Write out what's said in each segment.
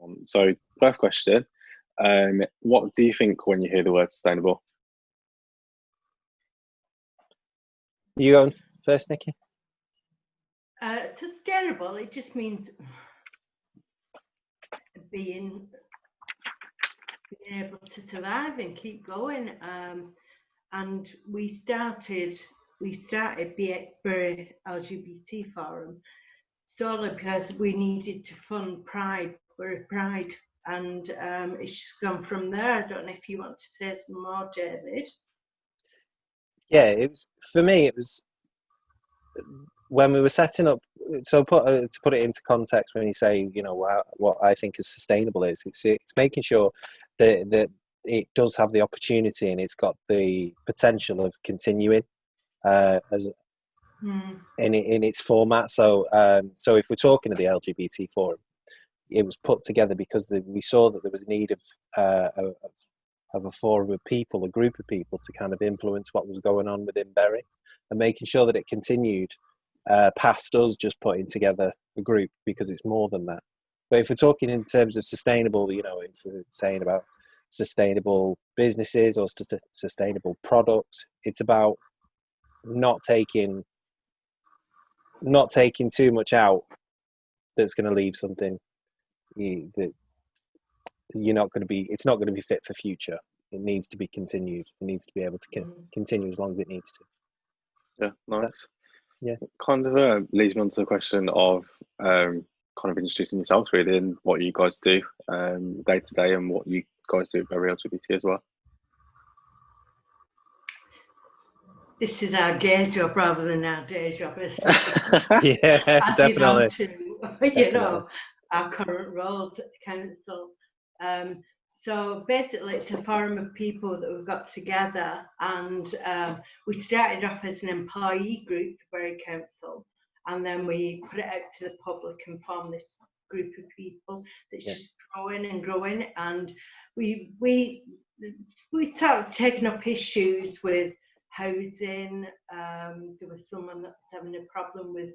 one. So, first question, what do you think when you hear the word sustainable? You going first, Nikki? Sustainable, it just means being able to survive and keep going. And we started Bury LGBT Forum solely because we needed to fund Bury Pride, and it's just gone from there. I don't know if you want to say some more, David. Yeah, it was for me. It was when we were setting up. So to put it into context, when you say, you know, what I think is sustainable is it's making sure that it does have the opportunity and it's got the potential of continuing as in its format. So so if we're talking of the LGBT forum, it was put together because we saw that there was need of a forum of people, a group of people, to kind of influence what was going on within Bury, and making sure that it continued past us just putting together a group, because it's more than that. But if we're talking in terms of sustainable, you know, if we're saying about sustainable businesses or sustainable products, it's about not taking too much out that's going to leave something that you're not going to be. It's not going to be fit for future. It needs to be continued. It needs to be able to continue as long as it needs to. Yeah, nice. Yeah, kind of leads me on to the question of kind of introducing yourselves really, and what you guys do day to day, and what you guys do at Bury LGBT as well. This is our day job rather than our day job, isn't it? Yeah, definitely. You know, our current roles at the council. So basically, it's a forum of people that we've got together, and we started off as an employee group, the Bury Council, and then we put it out to the public and formed this group of people that's just growing and growing. And we started taking up issues with housing. There was someone that was having a problem with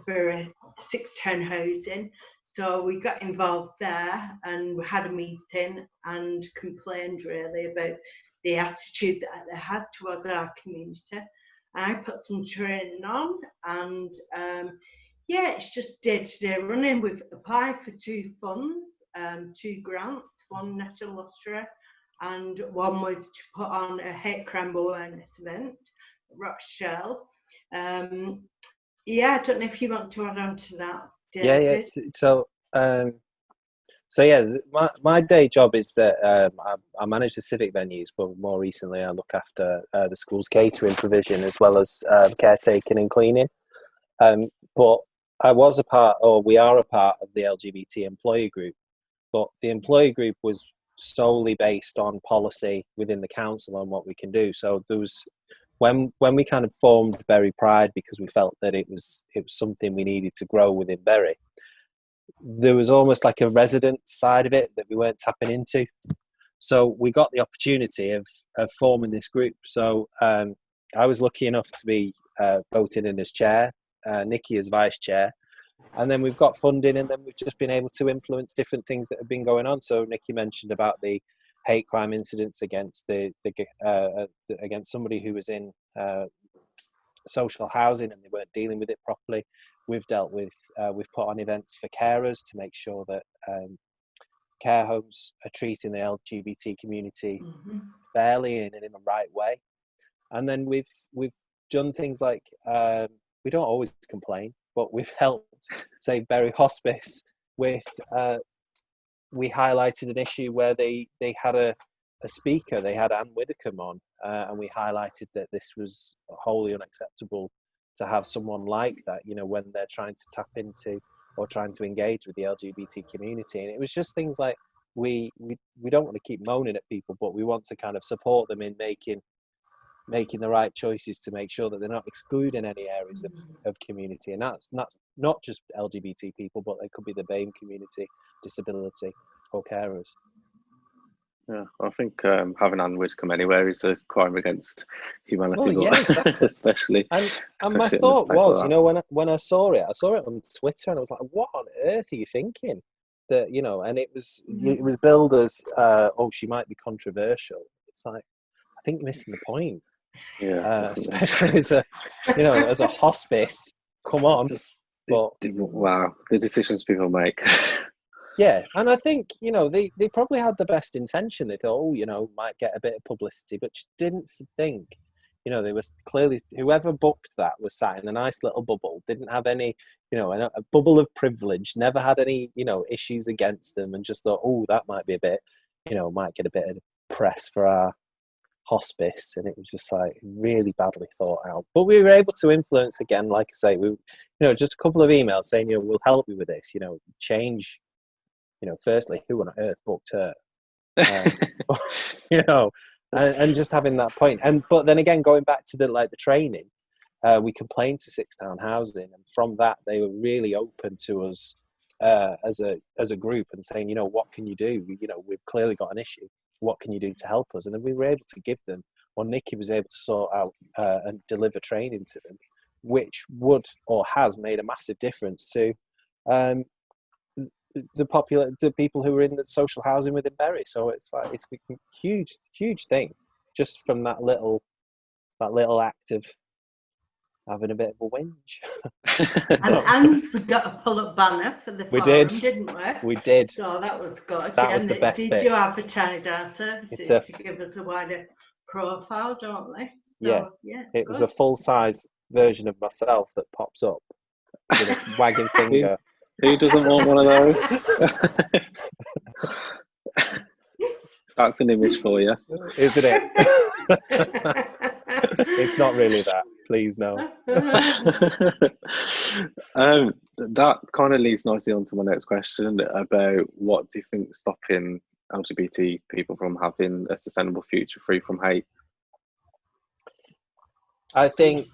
Bury 6-town housing. So we got involved there, and we had a meeting and complained really about the attitude that they had towards our community. I put some training on, and it's just day-to-day running. We've applied for 2 funds, 2 grants, one National Lottery, and one was to put on a hate crime awareness event at Rochdale. I don't know if you want to add on to that, David. Yeah. So yeah, my day job is that I manage the civic venues, but more recently I look after the school's catering provision, as well as caretaking and cleaning. But we are a part of the LGBT employee group, but the employee group was solely based on policy within the council on what we can do. So there was when we kind of formed Bury Pride, because we felt that it was something we needed to grow within Bury, there was almost like a resident side of it that we weren't tapping into. So we got the opportunity of forming this group. So I was lucky enough to be voted in as chair, Nikki as vice chair, and then we've got funding, and then we've just been able to influence different things that have been going on. So Nikki mentioned about the hate crime incidents against against somebody who was in social housing and they weren't dealing with it properly. We've dealt with, we've put on events for carers to make sure that care homes are treating the LGBT community fairly and in the right way. And then we've done things like, we don't always complain, but we've helped save Bury Hospice with, we highlighted an issue where they had a speaker, they had Anne Widdecombe on, and we highlighted that this was wholly unacceptable to have someone like that, you know, when they're trying to tap into or trying to engage with the LGBT community. And it was just things like, we don't want to keep moaning at people, but we want to kind of support them in making the right choices to make sure that they're not excluding any areas of community. And that's not just LGBT people, but they could be the BAME community, disability, or carers. Yeah, I think having Anne Widdecombe anywhere is a crime against humanity. Well, yeah, exactly. especially. And especially my thought was, like you know, when I saw it on Twitter, and I was like, what on earth are you thinking? that, you know, and it was billed as, oh, she might be controversial. It's like, I think you're missing the point. Yeah, Especially as a, you know, as a hospice. Come on. Wow, the decisions people make. Yeah, and I think, you know, they probably had the best intention. They thought, oh, you know, might get a bit of publicity, but didn't think, you know, they was clearly, whoever booked that was sat in a nice little bubble, didn't have any, you know, a bubble of privilege, never had any, you know, issues against them, and just thought, oh, that might be a bit, you know, might get a bit of press for our hospice. And it was just like really badly thought out. But we were able to influence again, like I say, we, you know, just a couple of emails saying, you know, we'll help you with this, you know, change. You know, firstly, who on earth booked her? You know, and just having that point. But then again, going back to the training, we complained to Six Town Housing, and from that, they were really open to us as a group and saying, you know, what can you do? You know, we've clearly got an issue. What can you do to help us? And then we were able to give them, or Nikki was able to sort out and deliver training to them, which would or has made a massive difference to the people who were in the social housing within Bury. So it's like, it's a huge thing, just from that little act of having a bit of a whinge. And we got a pull-up banner for the forum, didn't we? We did. So that was good. That was the best bit. They do advertise our services to give us a wider profile, don't they? So, yeah. It was a full-size version of myself that pops up with a wagging finger. Who doesn't want one of those? That's an image for you, isn't it? It's not really that. Please no. That kind of leads nicely on to my next question about what do you think is stopping LGBT people from having a sustainable future free from hate? I think,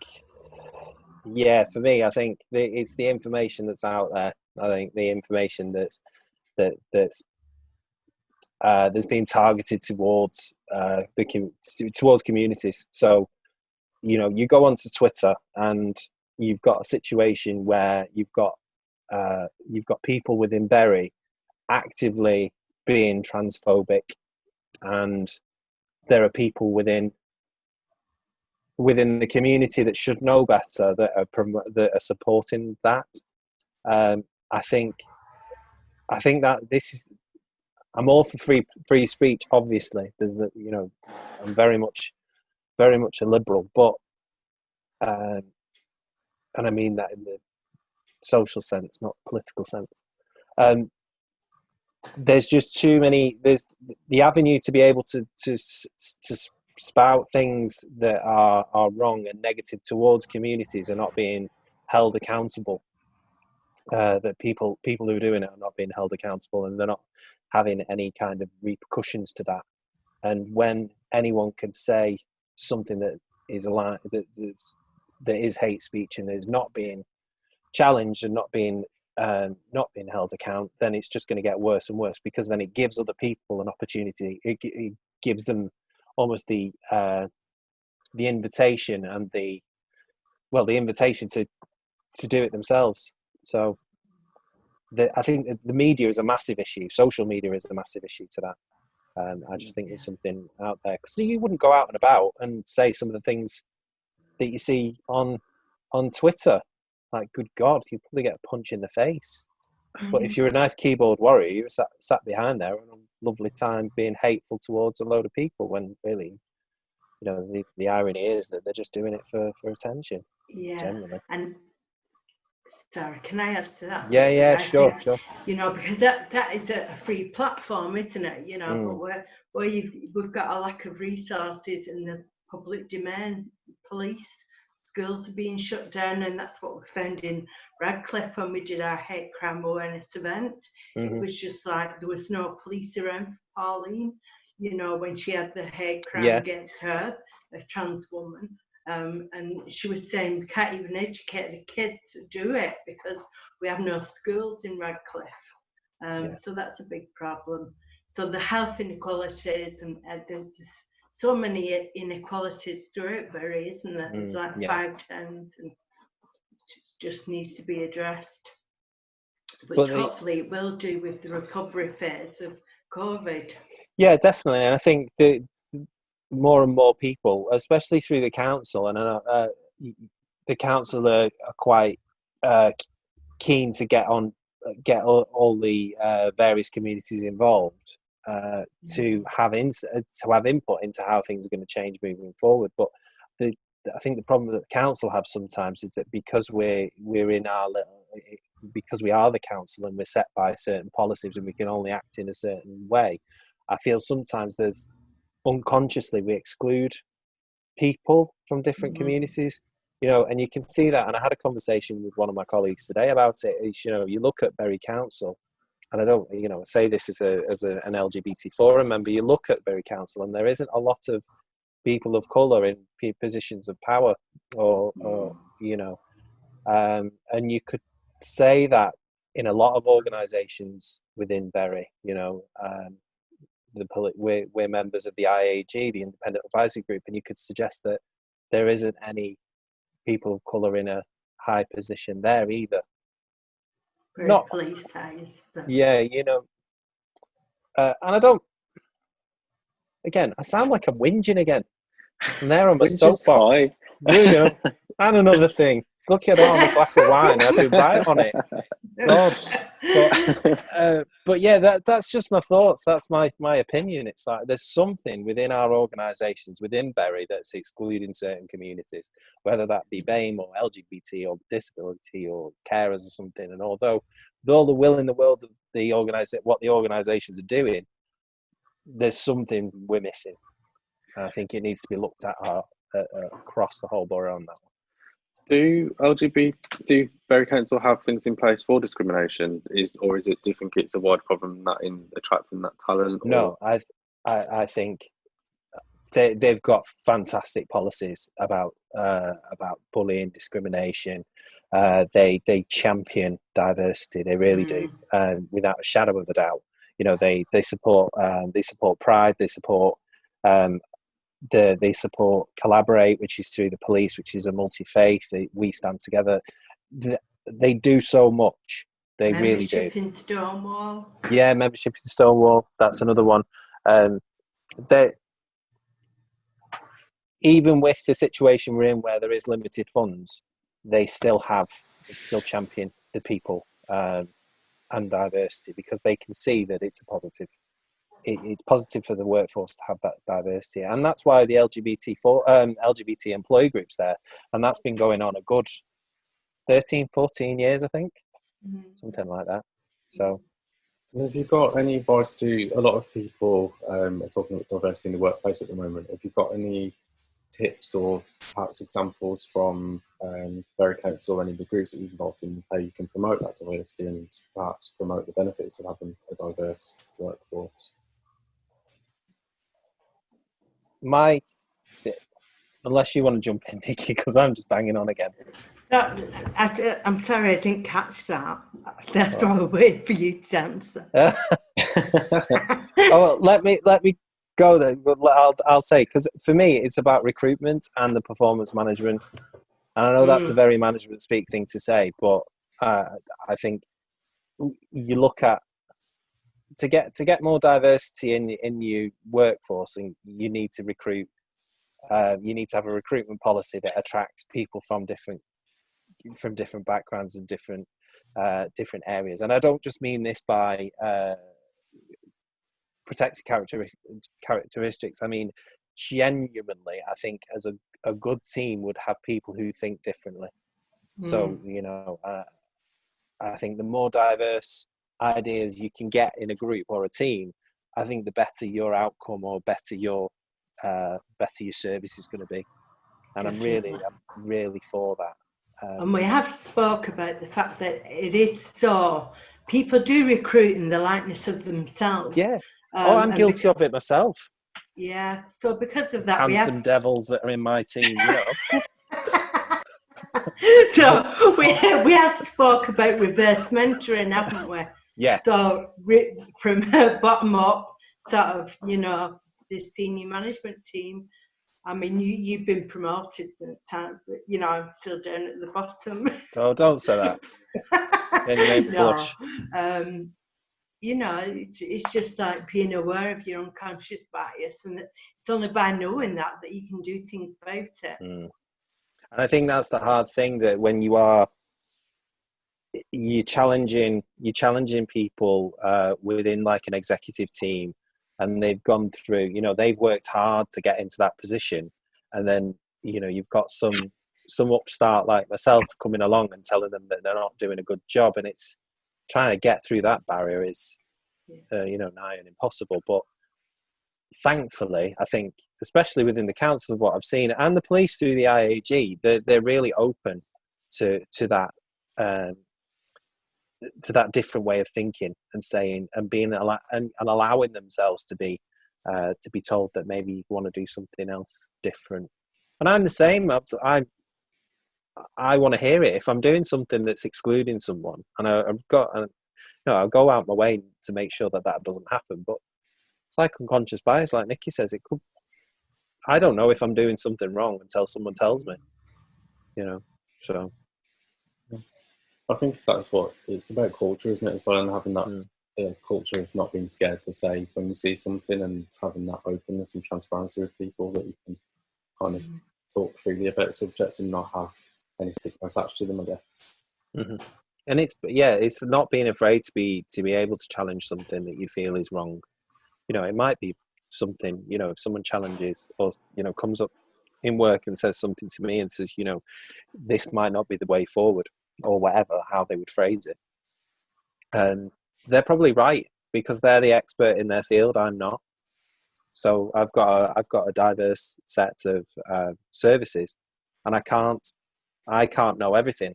yeah, for me, I think it's the information that's out there. I think the information that's been targeted towards towards communities. So, you know, you go onto Twitter and you've got a situation where you've got people within Bury actively being transphobic, and there are people within the community that should know better that are supporting that. I think that this is. I'm all for free speech. Obviously, there's you know, I'm very much a liberal, but and I mean that in the social sense, not political sense. There's just too many. There's the avenue to be able to spout things that are wrong and negative towards communities are not being held accountable. That people who are doing it are not being held accountable, and they're not having any kind of repercussions to that. And when anyone can say something that is that is hate speech and is not being challenged and not being held account, then it's just going to get worse and worse, because then it gives other people an opportunity. It gives them almost the invitation and the invitation to do it themselves. So I think the media is a massive issue. Social media is a massive issue to that. I just think there's something out there, because you wouldn't go out and about and say some of the things that you see on Twitter. Like, good God, you'd probably get a punch in the face. Mm-hmm. But if you're a nice keyboard warrior, you're sat behind there on a lovely time being hateful towards a load of people, when really, you know, the irony is that they're just doing it for attention. Yeah. Generally. And sorry, can I add to that? Yeah, sure. You know, because that is a free platform, isn't it? You know, but where we've got a lack of resources in the public domain. Police, schools are being shut down, and that's what we found in Radcliffe when we did our hate crime awareness event. Mm-hmm. It was just like there was no police around for Pauline, you know, when she had the hate crime against her, a trans woman. And she was saying we can't even educate the kids to do it because we have no schools in Radcliffe. So that's a big problem. So the health inequalities, and there's so many inequalities throughout Bury, isn't there? There's like 5 towns, and it just needs to be addressed. which hopefully it will do with the recovery phase of COVID. Yeah, definitely. And I think the more and more people, especially through the council, and the council are quite keen to get all the various communities involved to have input into how things are going to change moving forward. But I think the problem that the council have sometimes is that because we're in our because we are the council and we're set by certain policies and we can only act in a certain way, I feel sometimes there's unconsciously we exclude people from different communities, and you can see that. And I had a conversation with one of my colleagues today about it. You look at Bury Council, and I don't, say this as an LGBT forum member, you look at Bury Council and there isn't a lot of people of colour in positions of power or and you could say that in a lot of organisations within Bury, we're members of the IAG, the Independent Advisory Group, and you could suggest that there isn't any people of colour in a high position there either. Not police ties. Yeah, and I don't. Again, I sound like I'm whinging again. I'm there on my soapbox. And another thing, it's lucky I don't have a glass of wine. I'd be right on it. God. But yeah, that's just my thoughts. That's my opinion. It's like there's something within our organisations, within Bury, that's excluding certain communities, whether that be BAME or LGBT or disability or carers or something. And although with all the will in the world of what the organisations are doing, there's something we're missing. And I think it needs to be looked at across the whole borough on that one. Do Bury Council have things in place for discrimination? Do you think it's a wide problem that in attracting that talent? No, I think they've got fantastic policies about bullying, discrimination. They champion diversity. They really do, without a shadow of a doubt. They support Pride. They support they support Collaborate, which is through the police, which is a multi-faith. We stand together. They do so much. They really do. Membership in Stonewall. Yeah, membership in Stonewall. That's another one. Even with the situation we're in, where there is limited funds, they still champion the people and diversity, because they can see that it's a positive. It's positive for the workforce to have that diversity, and that's why the LGBT employee groups there, and that's been going on a good 13, 14 years, I think, something like that. So, have you got any advice to a lot of people are talking about diversity in the workplace at the moment? Have you got any tips or perhaps examples from Bury Council or any of the groups that you've involved in how you can promote that diversity and perhaps promote the benefits of having a diverse workforce? Unless you want to jump in, Nikki, because I'm just banging on again. I'm sorry, I didn't catch that. That's why I wait for you to answer. Well, let me go then. I'll say, because for me, it's about recruitment and the performance management. And I know that's a very management speak thing to say, but I think you look at to get more diversity in your workforce, and you need to recruit. You need to have a recruitment policy that attracts people from different backgrounds and different areas. And I don't just mean this by protected characteristics. I mean, genuinely, I think as a good team would have people who think differently. So, I think the more diverse ideas you can get in a group or a team, I think the better your outcome or better your service is going to be. And I'm really for that. And we have spoke about the fact that it is so. People do recruit in the likeness of themselves. Yeah. I'm guilty of it myself. Yeah. So because of that, handsome devils that are in my team, So we have spoke about reverse mentoring, haven't we? Yeah. So from bottom up, sort of, the senior management team I mean, you've been promoted since time, but you know, I'm still down at the bottom. Oh, don't say that. Then you make me blush. You know, it's just like being aware of your unconscious bias, and it's only by knowing that you can do things about it. And I think that's the hard thing, that when you're challenging people within like an executive team, and they've gone through, you know, they've worked hard to get into that position, and then, you know, you've got some upstart like myself coming along and telling them that they're not doing a good job, and it's trying to get through that barrier is you know, nigh and impossible. But thankfully, I think, especially within the council, of what I've seen, and the police through the IAG, they're really open to that different way of thinking, and saying, and being and allowing themselves to be told that maybe you want to do something else different. And I'm the same. I want to hear it. If I'm doing something that's excluding someone, and I'll go out my way to make sure that doesn't happen. But it's like unconscious bias, like Nikki says. It could. I don't know if I'm doing something wrong until someone tells me. You know, so. I think that's what it's about, culture, isn't it, as well, and having that culture of not being scared to say when you see something, and having that openness and transparency with people, that you can kind of talk freely about subjects and not have any stigma attached to them, I guess. Mm-hmm. And it's not being afraid to be able to challenge something that you feel is wrong. You know, it might be something, you know, if someone challenges, or, you know, comes up in work and says something to me and says, you know, this might not be the way forward, or whatever, how they would phrase it. And they're probably right, because they're the expert in their field. I'm not. So I've got a diverse set of services, and I can't know everything.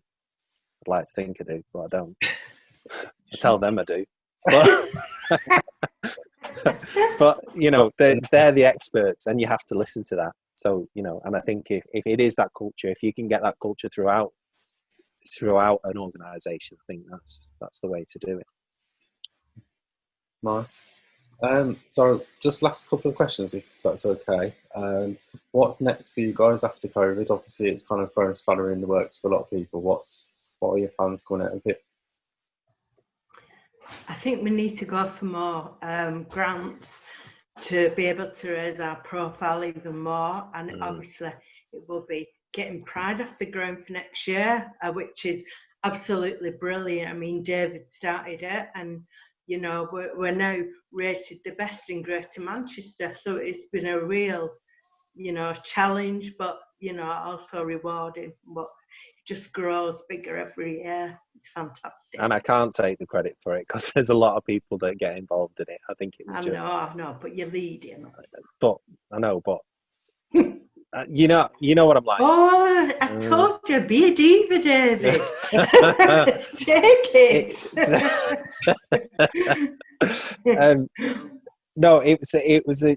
I'd like to think I do, but I don't. I tell them I do. But you know, they're the experts, and you have to listen to that. So, you know, and I think if it is that culture, if you can get that culture throughout an organisation, I think that's the way to do it. Nice. So just last couple of questions, if that's okay. What's next for you guys after COVID? Obviously, it's kind of thrown a spanner in the works for a lot of people. What are your plans going out of it? I think we need to go for more grants to be able to raise our profile even more, and obviously it will be getting Pride off the ground for next year, which is absolutely brilliant. I mean, David started it, and you know, we're now rated the best in Greater Manchester, so it's been a real, you know, challenge, but you know, also rewarding. But it just grows bigger every year. It's fantastic. And I can't take the credit for it, because there's a lot of people that get involved in it. I think it was I know, but you're leading. But I know, but you know what I'm like. Oh, I told you, be a diva, David. Take it. No, it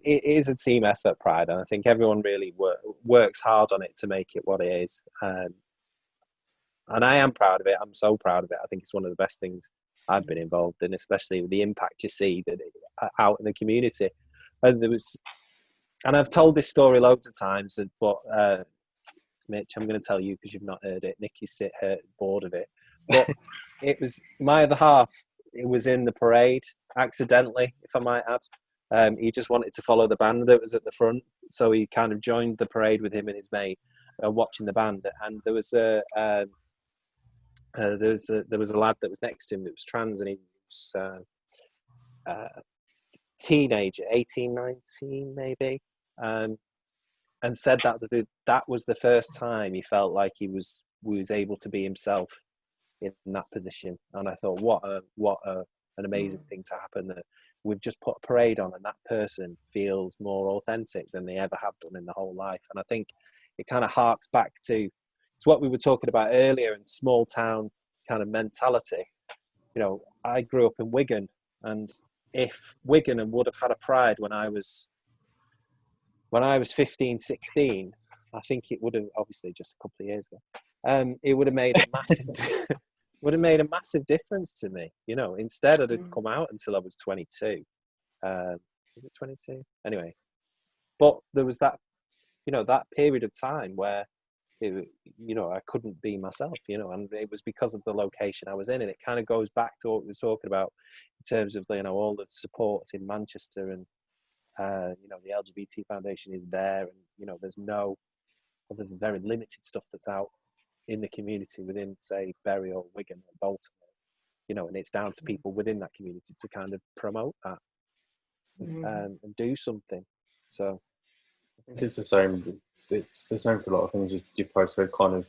is a team effort, Pride, and I think everyone really works hard on it to make it what it is. And I am proud of it. I'm so proud of it. I think it's one of the best things I've been involved in, especially with the impact you see that out in the community. And I've told this story loads of times, but Mitch, I'm going to tell you because you've not heard it. Nikki's bored of it. But it was my other half. It was in the parade, accidentally, if I might add. He just wanted to follow the band that was at the front, so he kind of joined the parade with him and his mate, watching the band. And there was a lad that was next to him that was trans, and he was teenager, 18, 19 maybe, and said that was the first time he felt like he was able to be himself in that position. And I thought, what an amazing thing to happen, that we've just put a parade on and that person feels more authentic than they ever have done in their whole life. And I think it kind of harks back to it's what we were talking about earlier in small town kind of mentality. You know, I grew up in Wigan, and if Wigan would have had a pride when I was 15, 16, I think it would have, obviously just a couple of years ago, it would have made a massive difference to me. You know, instead I didn't come out until I was 22. Was it 22? Anyway, but there was that that period of time where I couldn't be myself, and it was because of the location I was in. And it kind of goes back to what we were talking about in terms of, all the supports in Manchester, and, the LGBT Foundation is there, and, there's very limited stuff that's out in the community within, say, Bury or Wigan or Baltimore, and it's down to people within that community to kind of promote that and do something. So I think it's the same. It's the same for a lot of things. Your postcode kind of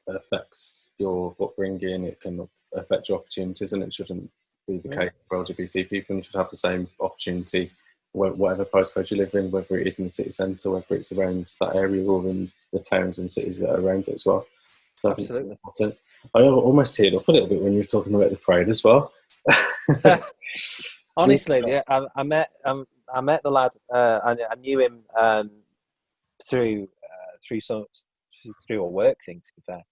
affects your upbringing. It can affect your opportunities, and it shouldn't be the case for LGBT people. You should have the same opportunity, whatever postcode you live in, whether it is in the city centre, whether it's around that area, or in the towns and cities that are around it as well. So absolutely. I almost teared up a little bit when you were talking about the parade as well. Honestly, yeah, I met the lad. I knew him through a work thing, to be fair.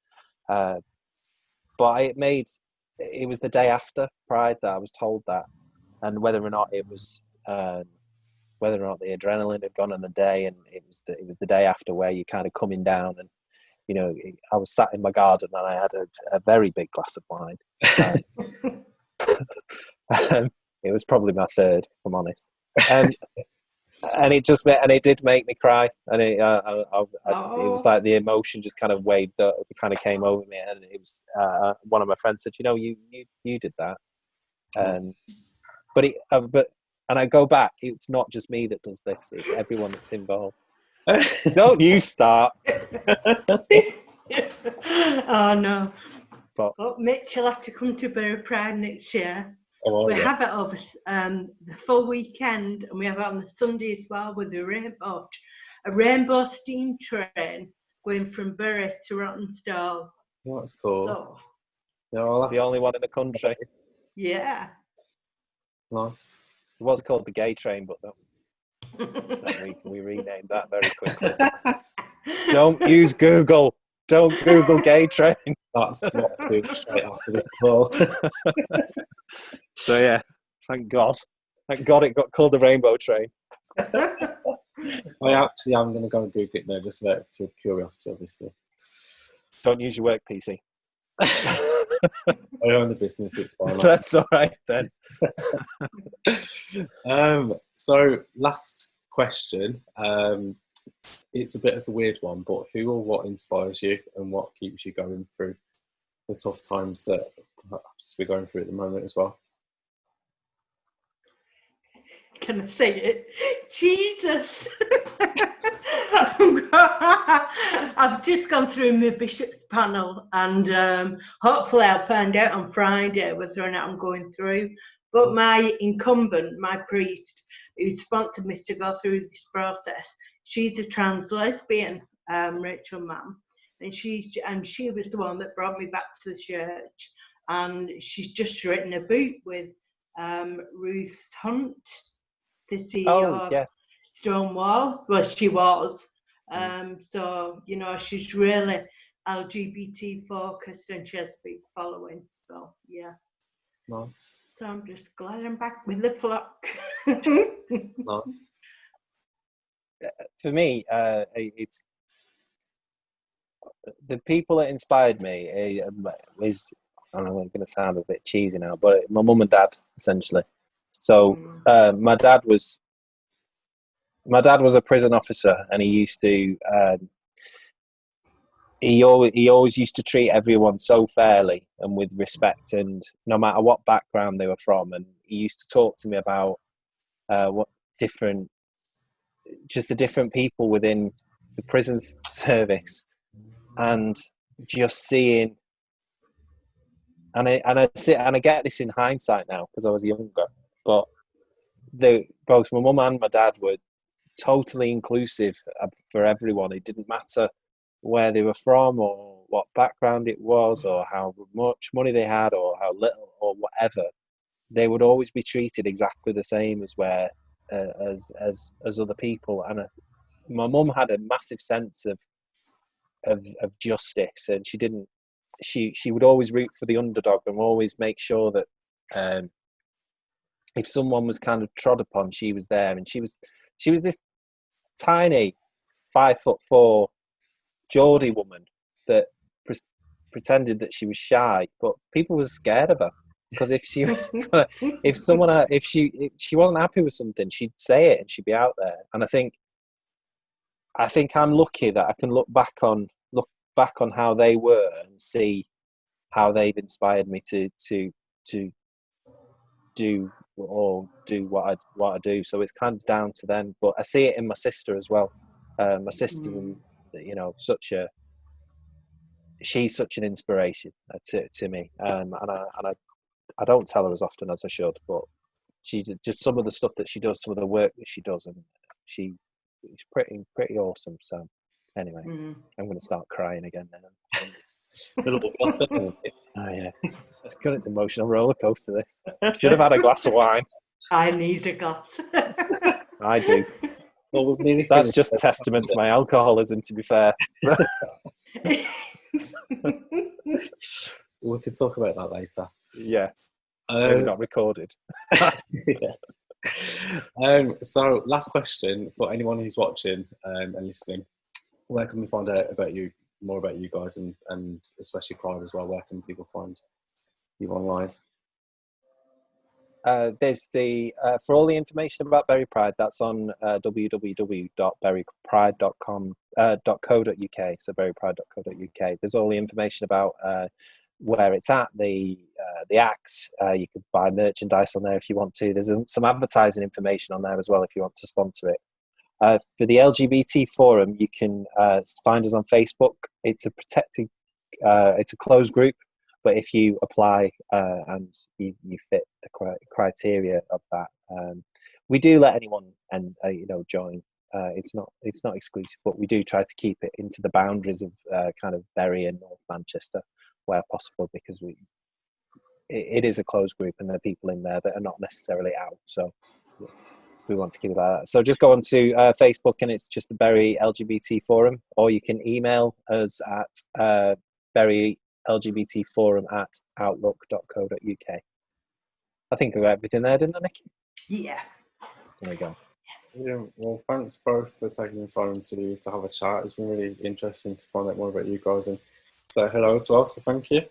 But it was the day after Pride that I was told that, and whether or not the adrenaline had gone on the day, and it was the day after where you're kind of coming down, and I was sat in my garden and I had a very big glass of wine. It was probably my third, if I'm honest. And it did make me cry, and it was like the emotion just kind of waved up, it kind of came over me, and it was one of my friends said, you did that, but I go back, it's not just me that does this, it's everyone that's involved. Don't you start. Oh no. But Mitch will have to come to Bury Pride next year. We have it over the full weekend, and we have it on the Sunday as well, with a rainbow steam train going from Bury to Rottenstall. Oh, that's cool. So, it's the only one in the country. Yeah. Nice. It was called the gay train, but we renamed that very quickly. Don't use Google. Don't Google gay train. That's what I do straight after this call. So yeah, thank God it got called the Rainbow Train. I actually am going to go and Google it now, just out of curiosity, obviously. Don't use your work PC. I own the business, it's fine. That's all right then. So last question. It's a bit of a weird one, but who or what inspires you, and what keeps you going through the tough times that perhaps we're going through at the moment as well? Can I say it? Jesus! I've just gone through my bishop's panel, and hopefully I'll find out on Friday whether or not I'm going through. But my incumbent, my priest, who sponsored me to go through this process, she's a trans lesbian, Rachel Mann, and she was the one that brought me back to the church, and she's just written a book with Ruth Hunt, the CEO of Stonewall. Well, she was. So she's really LGBT focused, and she has a big following. So yeah. Nice. So I'm just glad I'm back with the flock. Nice. For me, it's the people that inspired me is, I don't know, I'm going to sound a bit cheesy now, but my mum and dad, essentially. So my dad was a prison officer, and he used to he always used to treat everyone so fairly and with respect, and no matter what background they were from. And he used to talk to me about the different people within the prison service, and just seeing, and I get this in hindsight now because I was younger, but both my mum and my dad were totally inclusive for everyone. It didn't matter where they were from, or what background it was, or how much money they had, or how little, or whatever. They would always be treated exactly the same as other people. And my mum had a massive sense of justice, and she would always root for the underdog, and always make sure that if someone was kind of trod upon, she was there. And she was this tiny, 5'4" Geordie woman that pretended that she was shy, but people were scared of her because if she wasn't happy with something, she'd say it and she'd be out there. And I think I'm lucky that I can look back on how they were and see how they've inspired me to do what I do. So it's kind of down to them, but I see it in my sister as well. My sister's, she's such an inspiration to me, and I don't tell her as often as I should, but she just some of the stuff that she does, some of the work that she does, and she's pretty awesome. So anyway, I'm going to start crying again now. Oh yeah, it's an emotional roller coaster. This should have had a glass of wine. I need a glass. I do. Well, that's just testament to my alcoholism, to be fair. We can talk about that later. Yeah, maybe not recorded. Yeah. So, last question for anyone who's watching and listening: where can we find out about you, more about you guys, and especially Pride as well? Where can people find you online? There's for all the information about Bury Pride, that's on www.burypride.co.uk. So burypride.co.uk. There's all the information about where it's at, the acts. You could buy merchandise on there if you want to. There's some advertising information on there as well if you want to sponsor it. For the LGBT forum, you can find us on Facebook. It's a protected, it's a closed group. But if you apply and you fit the criteria of that, we do let anyone join. It's not exclusive, but we do try to keep it into the boundaries of kind of Bury and North Manchester where possible, because it is a closed group and there are people in there that are not necessarily out. So we want to keep it like that. So just go on to Facebook and it's just the Bury LGBT Forum, or you can email us at Bury LGBT Forum at outlook.co.uk. I think of everything there, didn't I, Nikki? Yeah. There we go. Yeah, well, thanks both for taking the time to have a chat. It's been really interesting to find out more about you guys and say hello as well, so thank you.